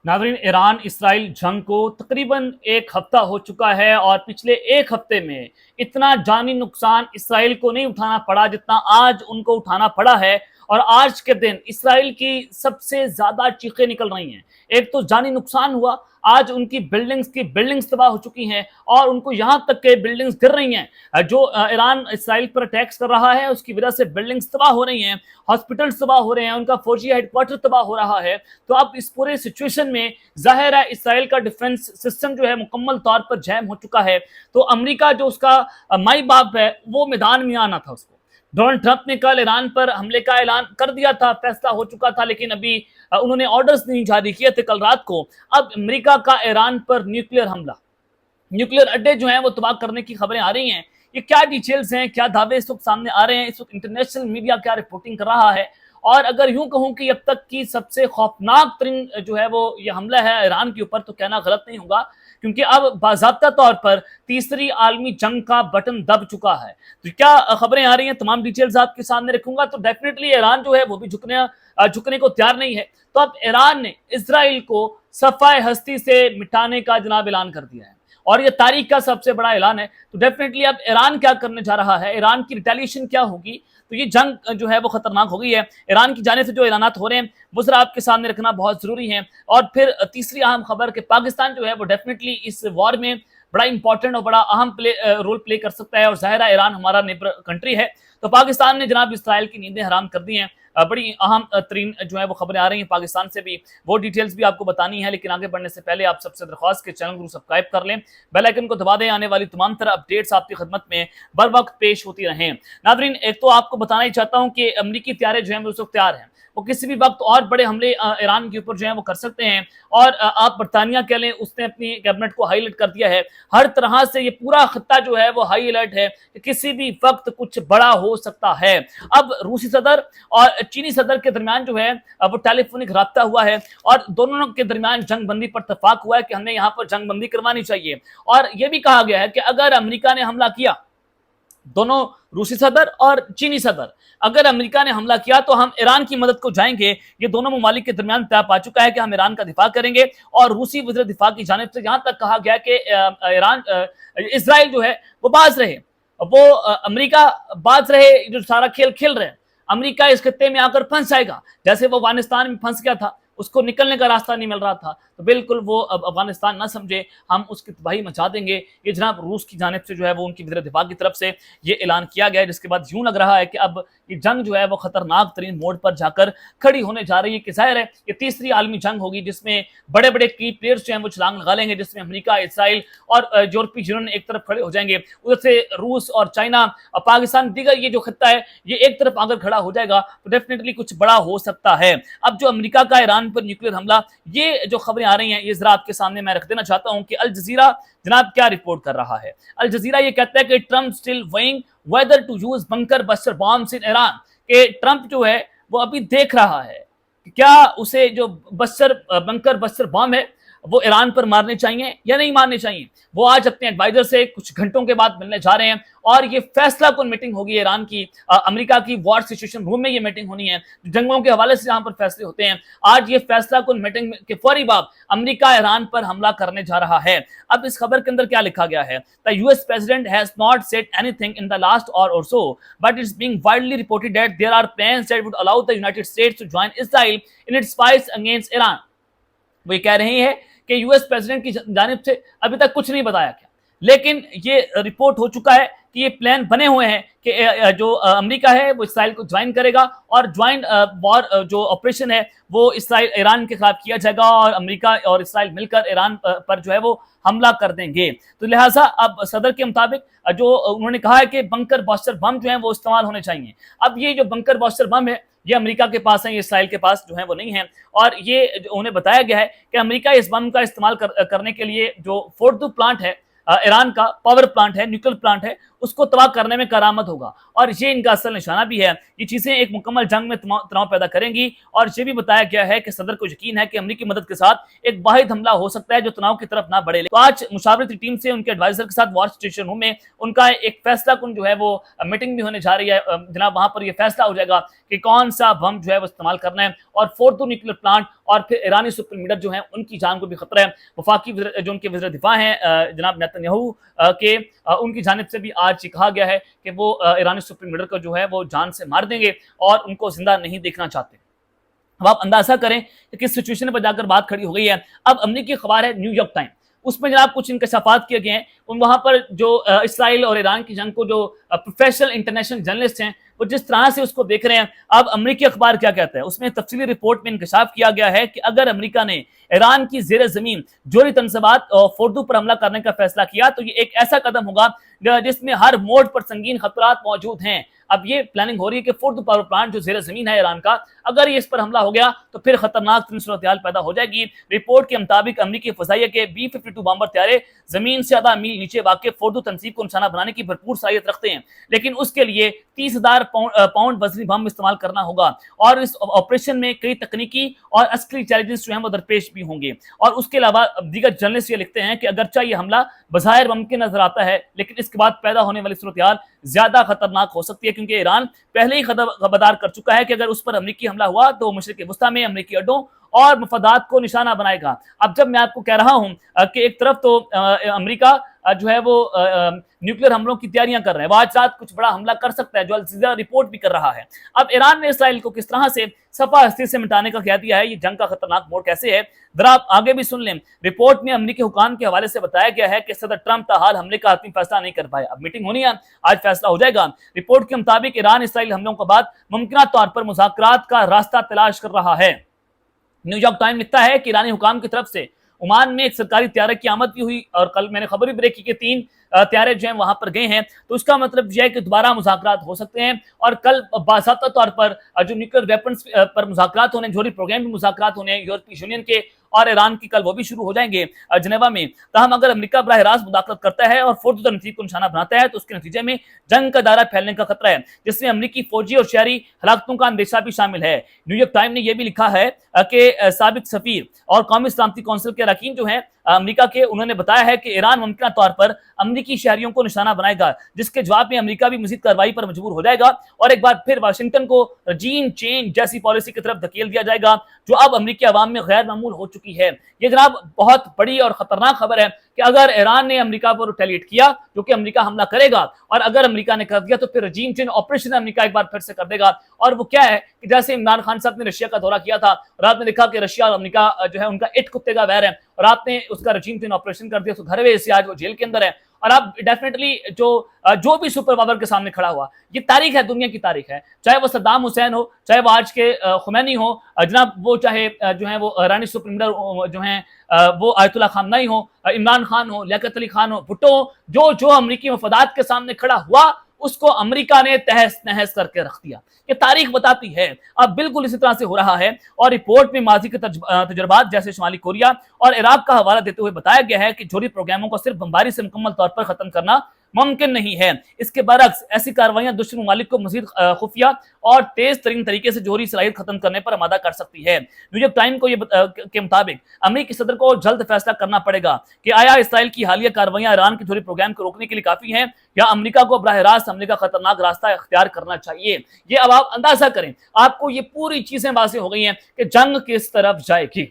नाज़रीन, Iran Israel जंग को तकरीबन एक हफ्ता हो चुका है और पिछले एक हफ्ते में इतना जानी नुकसान इसराइल को नहीं उठाना पड़ा जितना आज उनको उठाना पड़ा है। और आज के दिन इसराइल की सबसे ज्यादा चीखें निकल रही हैं। एक तो जानी नुकसान हुआ, आज उनकी बिल्डिंग्स तबाह हो चुकी हैं और उनको यहां तक के बिल्डिंग्स गिर रही हैं। जो ईरान इसराइल पर अटैक्स कर रहा है उसकी वजह से बिल्डिंग्स तबाह हो रही हैं, हॉस्पिटल्स तबाह हो रहे हैं, उनका फौजी हेडक्वार्टर तबाह हो रहा है। तो अब इस पूरे सिचुएशन में जाहिर है इसराइल का डिफेंस सिस्टम जो है मुकम्मल तौर पर जैम हो चुका है। तो अमेरिका जो उसका माई बाप है वो मैदान में आना था उसको। डोनाल्ड ट्रंप ने कल ईरान पर हमले का ऐलान कर दिया था, फैसला हो चुका था, लेकिन अभी उन्होंने ऑर्डर्स नहीं जारी किए थे कल रात को। अब अमेरिका का ईरान पर न्यूक्लियर हमला, न्यूक्लियर अड्डे जो हैं वो तबाह करने की खबरें आ रही हैं। ये क्या डिटेल्स हैं, क्या दावे इस वक्त सामने आ रहे हैं, इस वक्त इंटरनेशनल मीडिया क्या रिपोर्टिंग कर रहा है। और अगर यूं कहूं कि अब तक की सबसे खौफनाक तरीन जो है वो ये हमला है ईरान के ऊपर, तो कहना गलत नहीं होगा, क्योंकि अब बाज़ाब्ता तौर पर तीसरी आलमी जंग का बटन दब चुका है। तो क्या खबरें आ रही हैं, तमाम डिटेल्स आपके सामने रखूंगा। तो डेफिनेटली ईरान जो है वो भी झुकने को तैयार नहीं है। तो अब ईरान ने इसराइल को सफाए हस्ती से मिटाने का जनाब ऐलान कर दिया है और ये तारीख का सबसे बड़ा ऐलान है। तो डेफिनेटली अब ईरान क्या करने जा रहा है, ईरान की रिटेलिएशन क्या होगी, तो ये जंग जो है वो खतरनाक हो गई है। ईरान की जाने से जो ऐलानात हो रहे हैं वो जरा आपके सामने रखना बहुत जरूरी है। और फिर तीसरी अहम खबर कि पाकिस्तान जो है वो डेफिनेटली इस वॉर में बड़ा इंपॉर्टेंट और बड़ा अहम रोल प्ले कर सकता है। और जाहिर है ईरान हमारा नेबर कंट्री है, तो पाकिस्तान ने जनाब इसराइल की नींदें हराम कर दी हैं। बड़ी अहम तरीन जो है वो खबरें आ रही हैं पाकिस्तान से भी, वो डिटेल्स भी आपको बतानी है। लेकिन आगे बढ़ने से पहले आप सबसे दरख्वास्त के चैनल को सब्सक्राइब कर लें, बेल आइकन को दबा दें, आने वाली तमाम तरह अपडेट्स आपकी खिदमत में बर वक्त पेश होती रहें। नादरीन, एक तो आपको बताना ही चाहता हूं कि अमरीकी तैयारे जो हैं वो उस वक्त तैयार हैं, वो किसी भी वक्त और बड़े हमले ईरान के ऊपर जो है वो कर सकते हैं। और आप बरतानिया कह लें, उसने अपनी कैबिनेट को हाईलाइट कर दिया है। हर तरह से ये पूरा खत्ता जो है वो हाई अलर्ट है कि किसी भी वक्त कुछ बड़ा हो सकता है। अब रूसी सदर और चीनी सदर के दरमियान जो है वो टेलीफोनिक राब्ता हुआ है और दोनों के दरमियान जंग बंदी पर इत्तेफाक हुआ है कि हमें यहाँ पर जंग बंदी करवानी चाहिए। और यह भी कहा गया है कि अगर अमेरिका ने हमला किया, दोनों रूसी सदर और चीनी सदर, अगर अमेरिका ने हमला किया तो हम ईरान की मदद को जाएंगे। ये दोनों ममालिक के दरमियान तय पा चुका है कि हम ईरान का दिफा करेंगे। और रूसी वज़ीर दिफा की जानिब से यहां तक कहा गया कि इसराइल जो है वो बाज रहे, वो अमेरिका बाज रहे, जो सारा खेल खेल रहे हैं। अमेरिका इस खत्ते में आकर फंस जाएगा, जैसे वो अफगानिस्तान में फंस गया था, उसको निकलने का रास्ता नहीं मिल रहा था, तो बिल्कुल वो अब अफगानिस्तान ना समझे, हम उसकी तबाही मचा देंगे। ये जनाब रूस की जानिब से जो है वो उनकी वज़ीर दिफा की तरफ से ये ऐलान किया गया है, जिसके बाद यूं लग रहा है कि अब ये जंग जो है वो खतरनाक तरीन मोड़ पर जाकर खड़ी होने जा रही है। कि जाहिर है ये तीसरी आलमी जंग होगी जिसमें बड़े बड़े की प्लेयर्स जो हैं वो छलांग लगा लेंगे, जिसमें अमेरिका, इसराइल और यूरोपीय यूनियन एक तरफ खड़े हो जाएंगे, उधर से रूस और चाइना और पाकिस्तान, दीगर ये जो खत्ता है ये एक तरफ आकर खड़ा हो जाएगा। तो डेफिनेटली कुछ बड़ा हो सकता है। अब जो अमेरिका का ईरान पर न्यूक्लियर हमला, ये जो खबरें आ रही हैं ये जरा आपके सामने मैं रख देना चाहता हूं कि अल जजीरा जनाब क्या रिपोर्ट कर रहा है। अल जजीरा ये कहता है कि Trump still weighing whether to use bunker buster bombs in Iran, कि ट्रंप जो है वो अभी देख रहा है कि क्या उसे जो बंकर बस्टर बॉम्ब है वो ईरान पर मारने चाहिए या नहीं मारने चाहिए। वो आज अपने एडवाइजर से कुछ घंटों के बाद मिलने जा रहे हैं और ये फैसला कौन मीटिंग होगी ईरान की, अमेरिका की वॉर सिचुएशन रूम में ये मीटिंग होनी है, जंगों के हवाले से जहां पर फैसले होते हैं। आज ये फैसला कौन मीटिंग के फौरी बाद अमेरिका ईरान पर हमला करने जा रहा है। अब इस खबर के अंदर क्या लिखा गया है, the US president has not said anything in the last hour or so, but it's being widely reported that there are plans that would allow the United States to join Israel in its fight against Iran. वो ये कह रहे हैं कि US president की जानिब से अभी तक कुछ नहीं बताया गया, लेकिन ये रिपोर्ट हो चुका है कि ये प्लान बने हुए हैं कि जो अमेरिका है वो इसराइल को ज्वाइन करेगा और ज्वाइंट वॉर जो ऑपरेशन है वो इसराइल ईरान के खिलाफ किया जाएगा और अमेरिका और इसराइल मिलकर ईरान पर जो है वो हमला कर देंगे। तो लिहाजा अब सदर के मुताबिक जो उन्होंने कहा है कि बंकर बस्टर बम जो है वो इस्तेमाल होने चाहिए। अब ये जो बंकर बस्टर बम है ये अमेरिका के पास है, ये इसराइल के पास जो है वो नहीं है। और ये उन्हें बताया गया है कि अमेरिका इस बम का इस्तेमाल करने के लिए जो फोर्दू प्लांट है ईरान का पावर प्लांट है, न्यूक्लियर प्लांट है, اس کو تباہ کرنے میں کارآمد ہوگا، اور یہ ان کا اصل نشانہ بھی ہے۔ یہ چیزیں ایک مکمل جنگ میں تناؤ پیدا کریں گی، اور یہ بھی بتایا گیا ہے کہ صدر کو یقین ہے کہ امریکی مدد کے ساتھ ایک واحد حملہ ہو سکتا ہے جو تناؤ کی طرف نہ بڑھے۔ تو آج مشاورتی ٹیم سے ان کے ایڈوائزر کے ساتھ واشنگٹن روم میں ان کا ایک فیصلہ کن جو ہے وہ میٹنگ بھی ہونے جا رہی ہے جناب، وہاں پر یہ فیصلہ ہو جائے گا کہ کون سا بم جو ہے وہ استعمال کرنا ہے، اور فوردو نیوکلیر پلانٹ اور پھر ایرانی سپریم لیڈر جو ہیں ان کی جان کو بھی خطرہ ہے۔ وفاقی جو ان کے وزیر دفاع ہیں جناب نیتن یاہو کے ان کی جانب سے بھی آج یہ کہا گیا ہے کہ وہ ایرانی سپریم لیڈر کو جو ہے وہ جان سے مار دیں گے اور ان کو زندہ نہیں دیکھنا چاہتے۔ اب آپ اندازہ کریں کہ کس سچویشن پر جا کر بات کھڑی ہو گئی ہے۔ اب امریکی اخبار ہے نیو یارک ٹائم، اس میں جناب کچھ انکشافات کیے گئے ہیں، وہاں پر جو اسرائیل اور ایران کی جنگ کو جو پروفیشنل انٹرنیشنل جرنلسٹ ہیں وہ جس طرح سے اس کو دیکھ رہے ہیں۔ اب امریکی اخبار کیا کہتا ہے، اس میں تفصیلی رپورٹ میں انکشاف کیا گیا ہے کہ اگر امریکہ نے ایران کی زیر زمین جوہری تنصیبات اور فوردو پر حملہ کرنے کا فیصلہ کیا تو یہ ایک ایسا قدم ہوگا جس میں ہر موڑ پر سنگین خطرات موجود ہیں۔ اب یہ پلاننگ ہو رہی ہے کہ فوردو پاور پلانٹ جو زیر زمین ہے ایران کا، اگر یہ اس پر حملہ ہو گیا تو پھر خطرناک ترین صورتحال پیدا ہو جائے گی۔ رپورٹ کے مطابق امریکی فضائیہ کے B-52 بامبر طیارے زمین سے آدھا میل نیچے واقع فوردو تنصیب کو نشانہ بنانے کی بھرپور صلاحیت رکھتے ہیں، لیکن اس کے لیے 30,000 پاؤنڈ وزنی بم استعمال کرنا ہوگا، اور اس آپریشن میں کئی تکنیکی اور عسکری چیلنجز جو ہیں وہ درپیش بھی ہوں گے۔ اور اس کے علاوہ دیگر جرنلسٹ یہ لکھتے ہیں کہ اگرچہ یہ حملہ بظاہر ممکن نظر آتا ہے، لیکن اس کے بعد پیدا ہونے والی صورتحال زیادہ خطرناک ہو سکتی ہے، کیونکہ ایران پہلے ہی خبردار کر چکا ہے کہ اگر اس پر امریکی حملہ ہوا تو مشرق وسطیٰ میں امریکی اڈوں اور مفادات کو نشانہ بنائے گا۔ اب جب میں آپ کو کہہ رہا ہوں کہ ایک طرف تو امریکہ جو ہے وہ نیوکلیر حملوں کی تیاریاں کر رہے ہیں، وہ آج رات کچھ بڑا حملہ کر سکتا ہے جو الجزیرہ رپورٹ بھی کر رہا ہے۔ اب ایران نے اسرائیل کو کس طرح سے صفحہ ہستی سے مٹانے کا کہہ دیا ہے، یہ جنگ کا خطرناک موڑ کیسے ہے، ذرا آپ آگے بھی سن لیں۔ رپورٹ میں امریکی حکام کے حوالے سے بتایا گیا ہے کہ صدر ٹرمپ تاحال حملے کا حتمی فیصلہ نہیں کر پائے، اب میٹنگ ہونی ہے، آج فیصلہ ہو جائے گا۔ رپورٹ کے مطابق ایران اسرائیل حملوں کے بعد ممکنہ طور پر مذاکرات کا راستہ تلاش کر رہا ہے۔ نیو یارک ٹائم لکھتا ہے کہ ایرانی حکام کی طرف سے عمان میں ایک سرکاری طیارے کی آمد بھی ہوئی، اور کل میں نے خبر بھی بریک کی کہ 3 طیارے جو ہیں وہاں پر گئے ہیں، تو اس کا مطلب یہ ہے کہ دوبارہ مذاکرات ہو سکتے ہیں، اور کل باضابطہ طور پر جو نیوکلیر ویپنز پر مذاکرات ہونے، جوہری پروگرام بھی مذاکرات ہونے ہیں یورپی یونین کے اور ایران کی، کل وہ بھی شروع ہو جائیں گے جنیوا میں۔ تاہم اگر امریکہ براہ راست مداخلت کرتا ہے اور فوردو تنصیب کو نشانہ بناتا ہے تو اس کے نتیجے میں جنگ کا دائرہ پھیلنے کا خطرہ ہے، جس میں امریکی فوجی اور شہری ہلاکتوں کا اندیشہ بھی شامل ہے۔ نیو یارک ٹائم نے یہ بھی لکھا ہے کہ سابق سفیر اور قومی سلامتی کونسل کے اراکین جو ہیں امریکہ کے، انہوں نے بتایا ہے کہ ایران ممکنہ طور پر امریکی شہریوں کو نشانہ بنائے گا، جس کے جواب میں امریکہ بھی مزید کارروائی پر مجبور ہو جائے گا، اور ایک بار پھر واشنگٹن کو رجیم چینج جیسی پالیسی کی طرف دھکیل دیا جائے گا جو اب امریکی عوام میں غیر معمول ہو چکی ہے۔ یہ جناب بہت بڑی اور خطرناک خبر ہے کہ اگر ایران نے امریکہ پر ریٹیلیٹ کیا، جو کہ امریکہ حملہ کرے گا، اور اگر امریکہ نے کر دیا تو پھر رجیم چینج آپریشن امریکہ ایک بار پھر سے کر دے گا، اور وہ کیا ہے کہ جیسے عمران خان صاحب نے رشیا کا دورہ کیا تھا اور آپ نے دیکھا کہ رشیا اور امریکہ جو ہے ان کا اٹ کتے کا ویر ہے، اور آپ نے اس کا رجیم چینج آپریشن کر دیا، تو گھر سے آج وہ جیل کے اندر ہے، اور اب ڈیفینیٹلی جو بھی سپر پاور کے سامنے کھڑا ہوا، یہ تاریخ ہے، دنیا کی تاریخ ہے، چاہے وہ صدام حسین ہو، چاہے وہ آج کے خمینی ہو جناب، وہ چاہے جو ہیں وہ ایرانی سپریم لیڈر جو ہیں وہ آیت اللہ خامنائی ہو، عمران خان ہو، لیاقت علی خان ہو، بھٹو ہو، جو امریکی مفادات کے سامنے کھڑا ہوا اس کو امریکہ نے تہس نہس کر کے رکھ دیا۔ یہ تاریخ بتاتی ہے، اب بالکل اسی طرح سے ہو رہا ہے، اور رپورٹ میں ماضی کے تجربات جیسے شمالی کوریا اور عراق کا حوالہ دیتے ہوئے بتایا گیا ہے کہ جوہری پروگراموں کو صرف بمباری سے مکمل طور پر ختم کرنا ممکن نہیں ہے۔ اس کے برعکس ایسی کارروائیاں دشمن ممالک کو مزید خفیہ اور تیز ترین طریقے سے جوہری صلاحیت ختم کرنے پر آمادہ کر سکتی ہے۔ نیو یارک ٹائم کو کے مطابق امریکی صدر کو جلد فیصلہ کرنا پڑے گا کہ آیا اسرائیل کی حالیہ کارروائیاں ایران کے جوہری پروگرام کو روکنے کے لیے کافی ہیں، یا امریکہ کو براہ راست حملے کا خطرناک راستہ اختیار کرنا چاہیے۔ یہ اب آپ اندازہ کریں، آپ کو یہ پوری چیزیں واضح ہو گئی ہیں کہ جنگ کس طرف جائے گی۔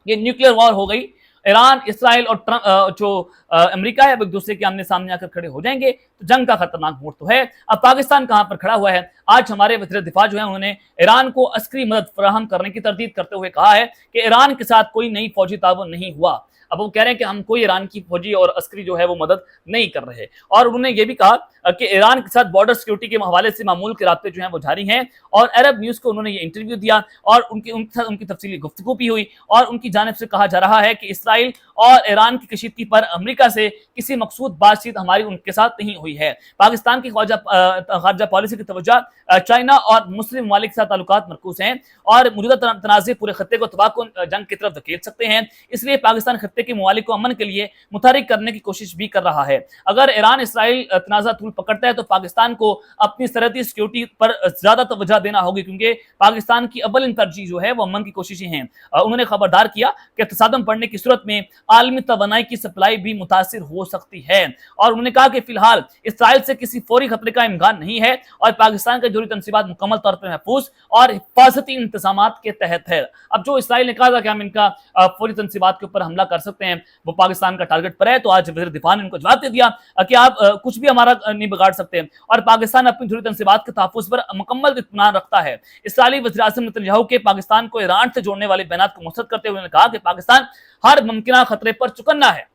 یہ نیوکلیر وار ہو گئی، ایران، اسرائیل اور جو امریکہ ہے وہ ایک دوسرے کے آمنے سامنے آ کر کھڑے ہو جائیں گے، تو جنگ کا خطرناک موڑ تو ہے۔ اب پاکستان کہاں پر کھڑا ہوا ہے؟ آج ہمارے وزیر دفاع جو ہیں انہوں نے ایران کو عسکری مدد فراہم کرنے کی تردید کرتے ہوئے کہا ہے کہ ایران کے ساتھ کوئی نئی فوجی تعاون نہیں ہوا۔ اب وہ کہہ رہے ہیں کہ ہم کوئی ایران کی فوجی اور عسکری جو ہے وہ مدد نہیں کر رہے، اور انہوں نے یہ بھی کہا کہ ایران کے ساتھ بارڈر سیکیورٹی کے حوالے سے معمول کے رابطے جو ہیں وہ جاری ہیں، اور عرب نیوز کو انہوں نے یہ انٹرویو دیا اور ان کی تفصیلی گفتگو بھی ہوئی، اور ان کی جانب سے کہا جا رہا ہے کہ اسرائیل اور ایران کی کشیدگی پر امریکہ سے کسی مقصود بات چیت ہماری ان کے ساتھ نہیں ہوئی۔ हुई है। पाकिस्तान की खारजा पॉलिसी की तवज्जो चाइना और मुस्लिम ममालिक के साथ ताल्लुकात मरकूज हैं और मौजूदा तनाज़े पूरे खत्ते को तबाहकुन जंग की तरफ धकेल सकते हैं। इसलिए पाकिस्तान खत्ते के ममालिक को अमन के लिए मुतहरिक करने की कोशिश भी कर रहा है। अगर ईरान इसराइल तनाज़ा तूल पकड़ता है तो पाकिस्तान को अपनी सरहदी सिक्योरिटी पर ज्यादा तवज्जो देना होगी, क्योंकि पाकिस्तान की अव्वल तरजीह जो है वो अमन की कोशिशें हैं। उन्होंने खबरदार किया कि तसादम पड़ने की सूरत में आलमी तवानाई की सप्लाई भी मुतासिर हो सकती है, और उन्होंने कहा कि फिलहाल इसराइल से किसी फौरी खतरे का इम्कान नहीं है और पाकिस्तान के जरूरी तनसीबात मुकम्मल तौर पर महफूज और हिफाजती इंतजामात के तहत है। अब जो इसराइल ने कहा था कि हम इनका फौरी तनसीबात के ऊपर हमला कर सकते हैं, वो पाकिस्तान का टारगेट पर है, तो आज वज़ीर दिफा ने उनको जवाब दे दिया कि आप कुछ भी हमारा नहीं बिगाड़ सकते और पाकिस्तान अपनी जरूरी तनसीबात के तहफ़्फ़ुज़ पर मुकम्मल इत्मीनान रखता है। इसराइली वज़ीर आज़म नेतन्याहू के पाकिस्तान को ईरान से जोड़ने वाले बयान को मुस्तरद करते हुए उन्होंने कहा कि पाकिस्तान हर मुमकिन खतरे पर चौकन्ना है।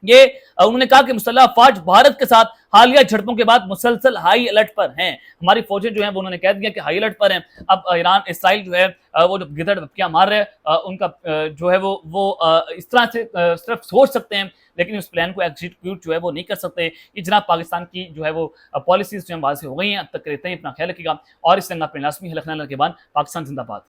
ये उन्होंने कहा कि मुसल्लह अफवाज भारत के साथ हालिया झड़पों के बाद मुसलसल हाई अलर्ट पर हैं। हमारी फौजें जो हैं वो उन्होंने कह दिया कि हाई अलर्ट पर हैं। अब ईरान इसराइल जो है वो जो गिदड़ धपकियां मार रहे हैं, उनका जो है वो इस तरह से सिर्फ सोच सकते हैं, लेकिन उस प्लान को एग्जीक्यूट जो है वो नहीं कर सकते। ये जनाब पाकिस्तान की जो है वो पॉलिसीज जो है वाज़ेह हो गई हैं। अब तक रहते हैं, अपना ख्याल रखिएगा और इस अपने लाजमी है लखनऊ के बाद पाकिस्तान जिंदाबाद।